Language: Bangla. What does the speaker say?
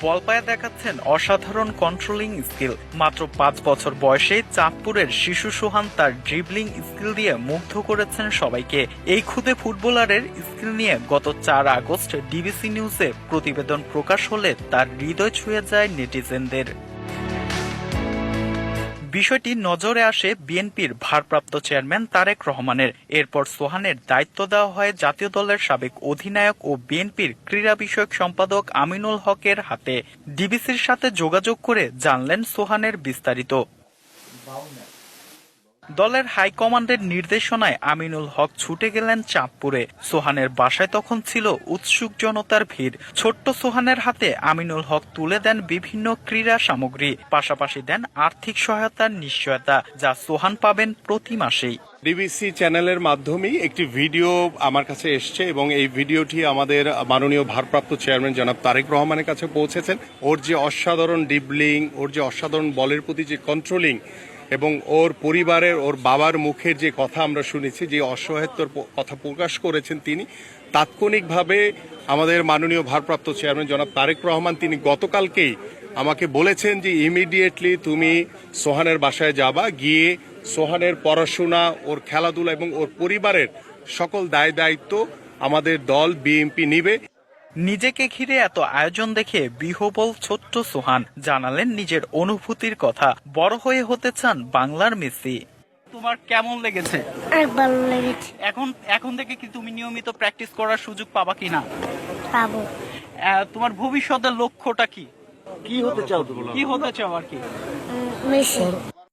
বল পায়ে দেখাচ্ছেন অসাধারণ কন্ট্রোলিং স্কিল। মাত্র 5 বছর বয়সে চাঁদপুরের শিশু সোহান তার ড্রিবলিং স্কিল দিয়ে মুগ্ধ করেছেন সবাইকে। এই ক্ষুদে ফুটবলারের স্কিল নিয়ে গত 4 আগস্ট ডিবিসি নিউজে প্রতিবেদন প্রকাশ হলে তার হৃদয় ছুঁয়ে যায় নেটিজেনদের। বিষয়টি নজরে আসে বিএনপির ভারপ্রাপ্ত চেয়ারম্যান তারেক রহমানের। এরপর সোহানের দায়িত্ব দেওয়া হয় জাতীয় দলের সাবেক অধিনায়ক ও বিএনপির ক্রীড়া বিষয়ক সম্পাদক আমিনুল হকের হাতে। ডিবিসির সাথে যোগাযোগ করে জানলেন সোহানের বিস্তারিত। দলের হাইকমান্ডের নির্দেশনায় আমিনুল হক ছুটে গেলেন চাঁদপুরে। সোহানের বাসায় তখন ছিল উৎসুক জনতার ভিড়। ছোট্ট সোহানের হাতে আমিনুল হক তুলে দেন বিভিন্ন ক্রীড়া সামগ্রী, পাশাপাশি দেন আর্থিক সহায়তার নিশ্চয়তা, যা সোহান পাবেন প্রতি মাসেই। ডিবিসি চ্যানেলের মাধ্যমেই একটি ভিডিও আমার কাছে এসছে এবং এই ভিডিওটি আমাদের মাননীয় ভারপ্রাপ্ত চেয়ারম্যান জনাব তারেক রহমানের কাছে পৌঁছেছেন। ওর যে অসাধারণ ড্রিবলিং, ওর যে অসাধারণ বলের প্রতি যে কন্ট্রোলিং এবং ওর পরিবারের, ওর বাবার মুখের যে কথা আমরা শুনেছি, যে অসহায়ত্বর কথা প্রকাশ করেছেন তিনি, তাৎক্ষণিকভাবে আমাদের মাননীয় ভারপ্রাপ্ত চেয়ারম্যান জনাব তারেক রহমান তিনি গতকালকেই আমাকে বলেছেন যে ইমিডিয়েটলি তুমি সোহানের বাসায় যাবা, গিয়ে সোহানের পড়াশোনা, ওর খেলাধুলা এবং ওর পরিবারের সকল দায় দায়িত্ব আমাদের দল বিএনপি নিবে। নিজেকে ঘিরে এত আয়োজন দেখে বিহ্বল ছোট্ট সোহান জানালেন নিজের অনুভূতির কথা। বড় হয়ে হতে চান বাংলার মেসি। তোমার কেমন লেগেছে? ভালো লেগেছে। এখন থেকে কি তুমি নিয়মিত প্র্যাকটিস করার সুযোগ পাবা কিনা? পাবো। তোমার ভবিষ্যতের লক্ষ্যটা কি? কি হতে চাও তুমি? কি হতে চাও আর কি? মেসি।